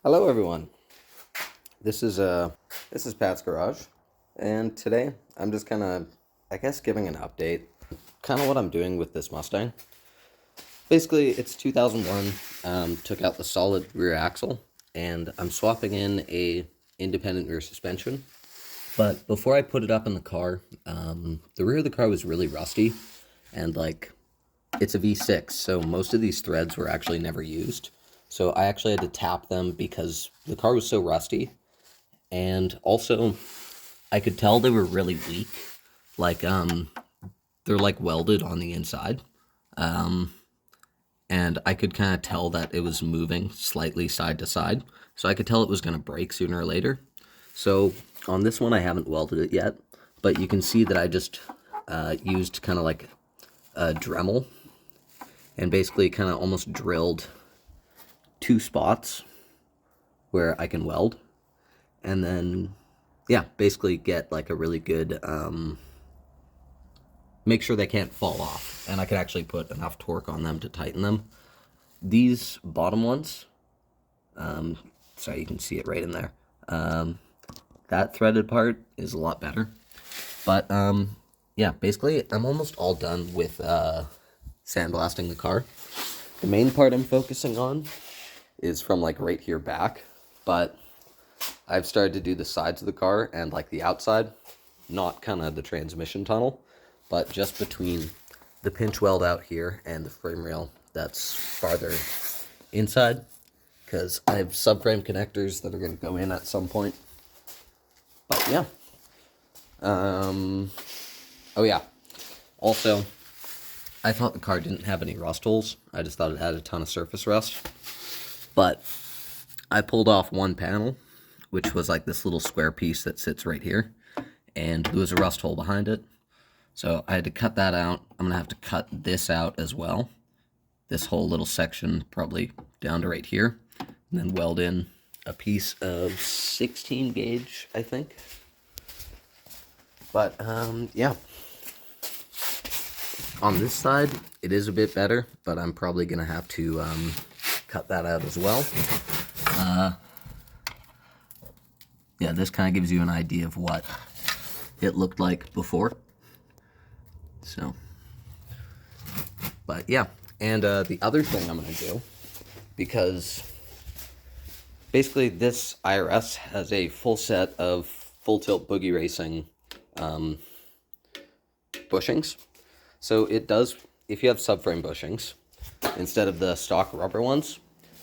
Hello everyone. This is Pat's Garage, and today I'm just kind of, I guess, giving an update, kind of what I'm doing with this Mustang. Basically, it's 2001. Took out the solid rear axle, and I'm swapping in a independent rear suspension. But before I put it up in the car, the rear of the car was really rusty, and it's a V6, so most of these threads were actually never used. So I actually had to tap them because the car was so rusty. And also, I could tell they were really weak. They're like welded on the inside. And I could kind of tell that it was moving slightly side to side. So I could tell it was going to break sooner or later. So on this one, I haven't welded it yet. But you can see that I just used kind of like a Dremel. And basically kind of almost drilled 2 spots where I can weld. And then, yeah, basically get like a really good, make sure they can't fall off. And I could actually put enough torque on them to tighten them. These bottom ones, sorry, you can see it right in there. That threaded part is a lot better. But, yeah, basically I'm almost all done with sandblasting the car. The main part I'm focusing on is from like right here back, but I've started to do the sides of the car and like the outside, not kind of the transmission tunnel, but just between the pinch weld out here and the frame rail that's farther inside, because I have subframe connectors that are going to go in at some point. But yeah. Oh yeah. Also, I thought the car didn't have any rust holes. I just thought it had a ton of surface rust. But I pulled off one panel, which was like this little square piece that sits right here, and there was a rust hole behind it. So I had to cut that out. I'm gonna have to cut this out as well. This whole little section, probably down to right here, and then weld in a piece of 16 gauge, I think. But yeah. On this side, it is a bit better, but I'm probably gonna have to cut that out as well. Yeah, this kind of gives you an idea of what it looked like before. So, but yeah, and the other thing I'm going to do, because basically this IRS has a full set of full tilt boogie racing bushings. So it does, if you have subframe bushings, instead of the stock rubber ones,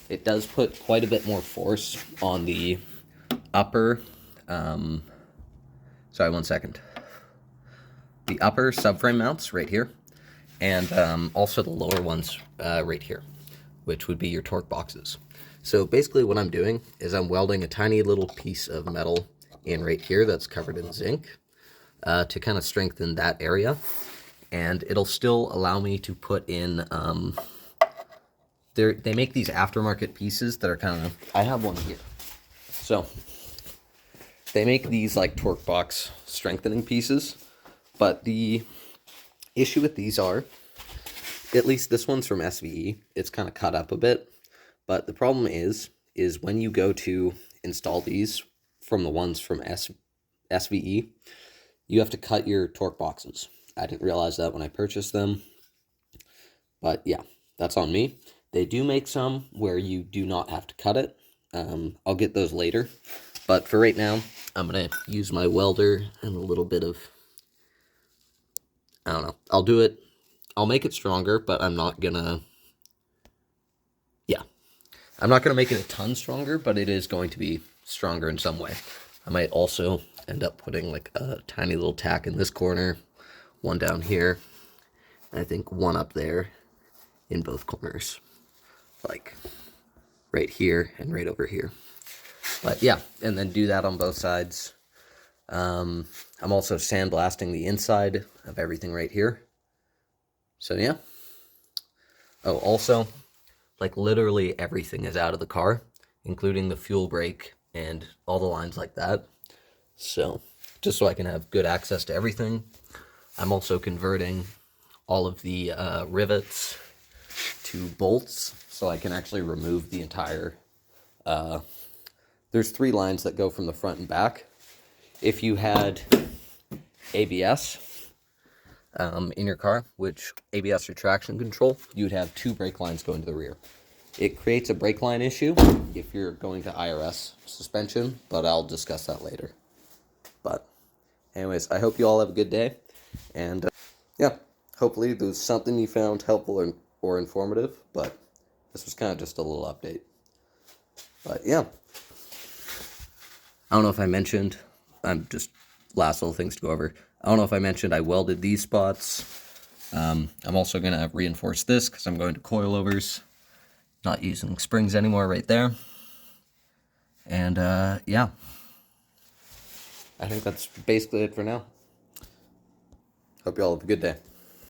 it does put quite a bit more force on the upper, sorry, 1 second. The upper subframe mounts right here, and also the lower ones right here, which would be your torque boxes. So basically what I'm doing is I'm welding a tiny little piece of metal in right here that's covered in zinc to kind of strengthen that area. And it'll still allow me to put in, they make these aftermarket pieces that are kind of, I have one here. So they make these like torque box strengthening pieces, but the issue with these are, at least this one's from SVE, it's kind of cut up a bit, but the problem is when you go to install these from the ones from SVE, you have to cut your torque boxes. I didn't realize that when I purchased them, but yeah, that's on me. They do make some where you do not have to cut it. I'll get those later, but for right now, I'm going to use my welder and a little bit of, I don't know, I'll do it, I'll make it stronger, but I'm not going to, yeah, I'm not going to make it a ton stronger, but it is going to be stronger in some way. I might also end up putting like a tiny little tack in this corner, one down here, and I think one up there in both corners, like right here and right over here. But yeah, and then do that on both sides. I'm also sandblasting the inside of everything right here. So yeah. Oh, also, like literally everything is out of the car, including the fuel brake and all the lines like that. So just so I can have good access to everything. I'm also converting all of the rivets to bolts so I can actually remove the entire there's 3 lines that go from the front and back. If you had ABS in your car, which ABS or traction control, you'd have 2 brake lines going to the rear. It creates a brake line issue if you're going to IRS suspension, but I'll discuss that later. But anyways, I hope you all have a good day, and yeah, hopefully there's something you found helpful or informative, but this was kind of just a little update. But yeah, I don't know if I mentioned, I'm just last little things to go over. I don't know if I mentioned I welded these spots. I'm also going to reinforce this because I'm going to coilovers, not using springs anymore right there. And yeah, I think that's basically it for now. Hope you all have a good day.